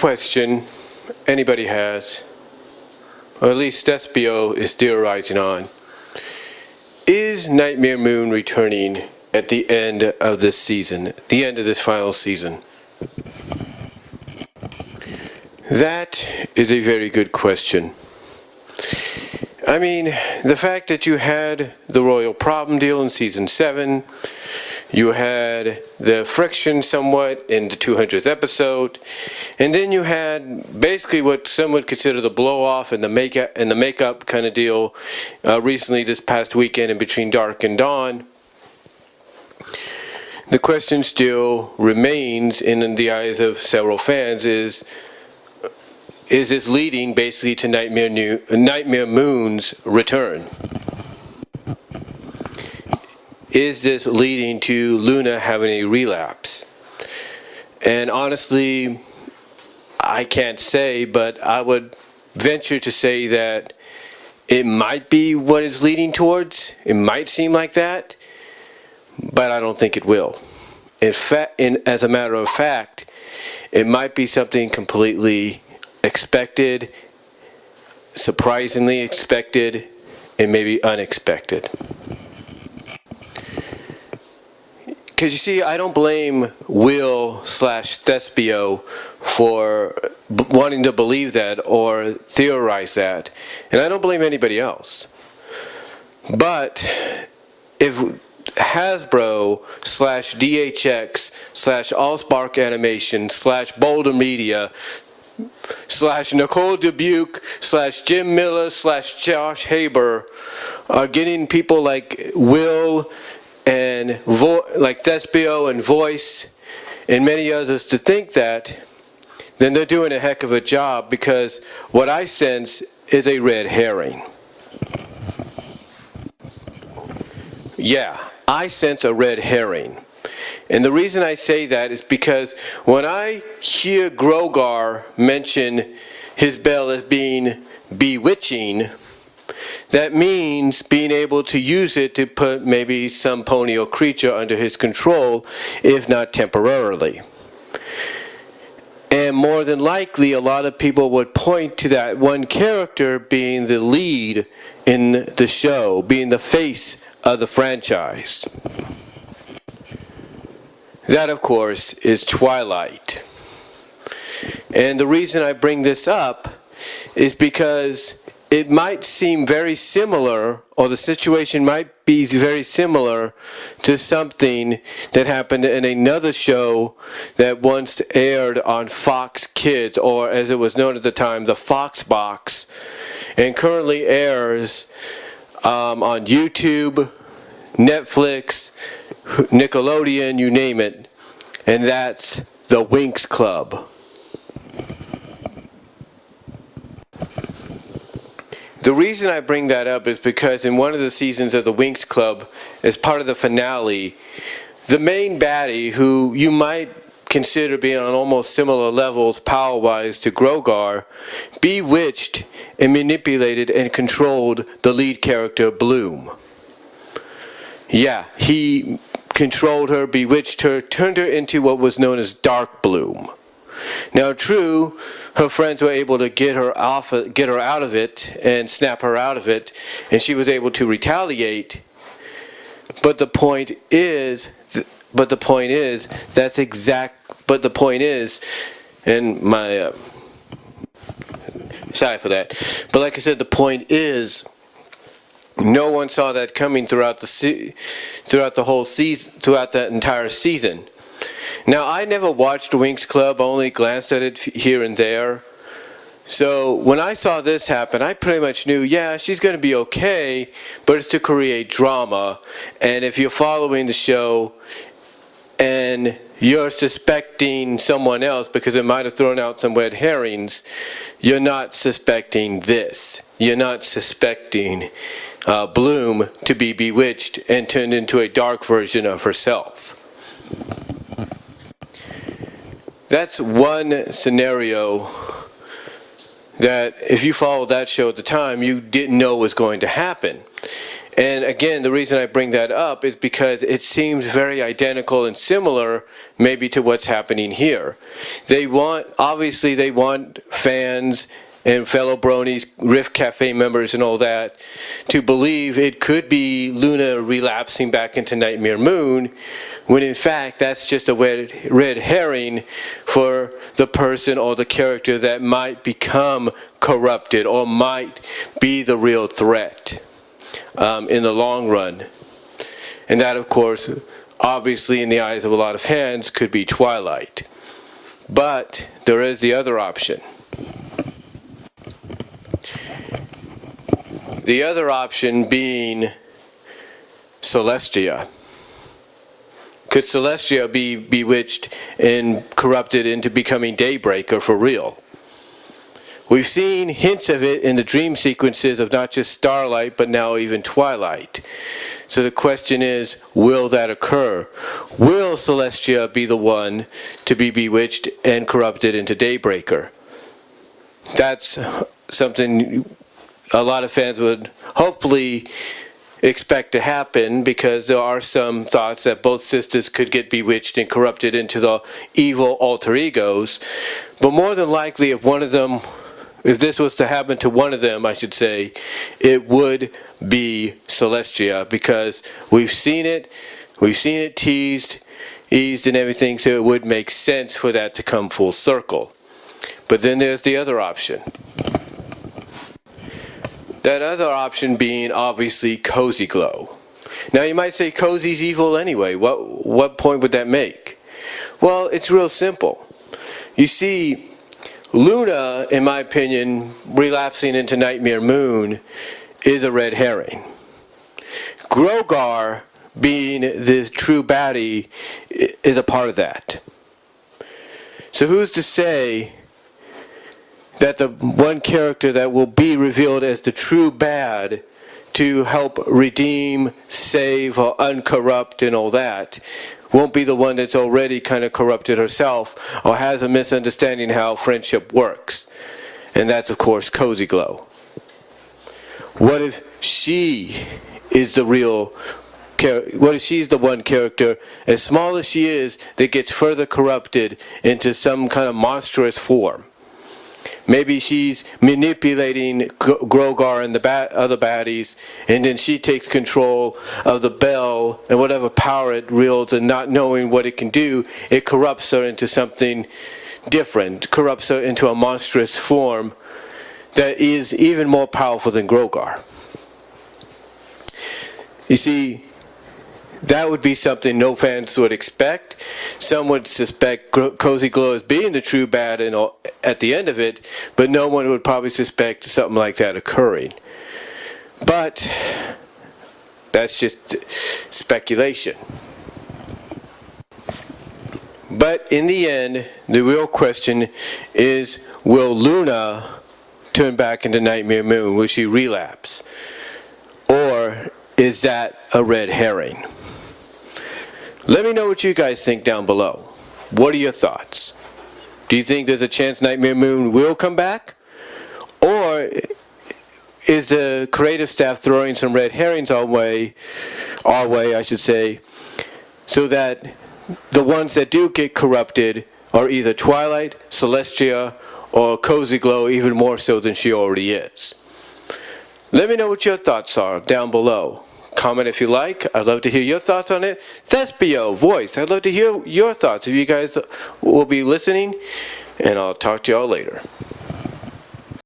question anybody has, or at least Thespio is theorizing on. Is Nightmare Moon returning at the end of this season, the end of this final season? That is a very good question. I mean, the fact that you had the Royal Problem deal in Season 7, you had the friction somewhat in the 200th episode, and then you had basically what some would consider the blow-off and the makeup kind of deal recently this past weekend in between Dark and Dawn. The question still remains in the eyes of several fans is this leading basically to Nightmare Moon's return? Is this leading to Luna having a relapse? And honestly, I can't say, but I would venture to say that it might be what it's leading towards. It might seem like that, but I don't think it will. In fact, as a matter of fact, it might be something completely expected, surprisingly expected, and maybe unexpected. Because you see, I don't blame Will/Thespio for wanting to believe that or theorize that, and I don't blame anybody else. But if Hasbro/DHX/Allspark Animation /Boulder Media /Nicole Dubuque/Jim Miller/Josh Haber are getting people like Will and like Thespio and Voice and many others to think that, then they're doing a heck of a job, because what I sense is a red herring. Yeah, I sense a red herring. And the reason I say that is because when I hear Grogar mention his bell as being bewitching, that means being able to use it to put maybe some pony or creature under his control, if not temporarily. And more than likely, a lot of people would point to that one character being the lead in the show, being the face of the franchise. That, of course, is Twilight. And the reason I bring this up is because it might seem very similar, or the situation might be very similar to something that happened in another show that once aired on Fox Kids, or as it was known at the time, the Fox Box, and currently airs on YouTube, Netflix, Nickelodeon, you name it, and that's the Winx Club. The reason I bring that up is because in one of the seasons of the Winx Club, as part of the finale, the main baddie, who you might consider being on almost similar levels power-wise to Grogar, bewitched and manipulated and controlled the lead character, Bloom. Yeah, he controlled her, bewitched her, turned her into what was known as Dark Bloom. Now, true, her friends were able to get her out of it and snap her out of it, and she was able to retaliate. But the point is, and my sorry for that. But like I said, the point is, no one saw that coming throughout the whole season, throughout that entire season. Now, I never watched Winx Club, only glanced at it here and there. So when I saw this happen, I pretty much knew, yeah, she's going to be okay, but it's to create drama. And if you're following the show and you're suspecting someone else because it might have thrown out some red herrings, you're not suspecting this. You're not suspecting Bloom to be bewitched and turned into a dark version of herself. That's one scenario that if you followed that show at the time, you didn't know was going to happen. And again, the reason I bring that up is because it seems very identical and similar maybe to what's happening here. Obviously they want fans and fellow Bronies, Rift Cafe members and all that to believe it could be Luna relapsing back into Nightmare Moon, when in fact that's just a red herring for the person or the character that might become corrupted or might be the real threat in the long run. And that, of course, obviously in the eyes of a lot of fans could be Twilight. But there is the other option. The other option being Celestia. Could Celestia be bewitched and corrupted into becoming Daybreaker for real? We've seen hints of it in the dream sequences of not just Starlight, but now even Twilight. So the question is, will that occur? Will Celestia be the one to be bewitched and corrupted into Daybreaker? That's something a lot of fans would hopefully expect to happen, because there are some thoughts that both sisters could get bewitched and corrupted into the evil alter egos. But more than likely, if this was to happen to one of them, I should say, it would be Celestia, because we've seen it teased, eased and everything, so it would make sense for that to come full circle. But then there's the other option. That other option being obviously Cosy Glow. Now you might say Cosy's evil anyway. What point would that make? Well, it's real simple. You see, Luna, in my opinion, relapsing into Nightmare Moon is a red herring. Grogar, being the true baddie, is a part of that. So who's to say that the one character that will be revealed as the true bad to help redeem, save, or uncorrupt and all that won't be the one that's already kind of corrupted herself or has a misunderstanding how friendship works? And that's, of course, Cosy Glow. What if she is the real character? What if she's the one character, as small as she is, that gets further corrupted into some kind of monstrous form? Maybe she's manipulating Grogar and the other baddies, and then she takes control of the bell and whatever power it wields, and not knowing what it can do, it corrupts her into something different, corrupts her into a monstrous form that is even more powerful than Grogar. You see, that would be something no fans would expect. Some would suspect Cosy Glow as being the true bad at the end of it, but no one would probably suspect something like that occurring. But that's just speculation. But in the end, the real question is, will Luna turn back into Nightmare Moon? Will she relapse? Or is that a red herring? Let me know what you guys think down below. What are your thoughts? Do you think there's a chance Nightmare Moon will come back? Or is the creative staff throwing some red herrings our way, I should say, so that the ones that do get corrupted are either Twilight, Celestia, or Cosy Glow, even more so than she already is? Let me know what your thoughts are down below. Comment if you like. I'd love to hear your thoughts on it. Thespio, voice. I'd love to hear your thoughts if you guys will be listening. And I'll talk to y'all later.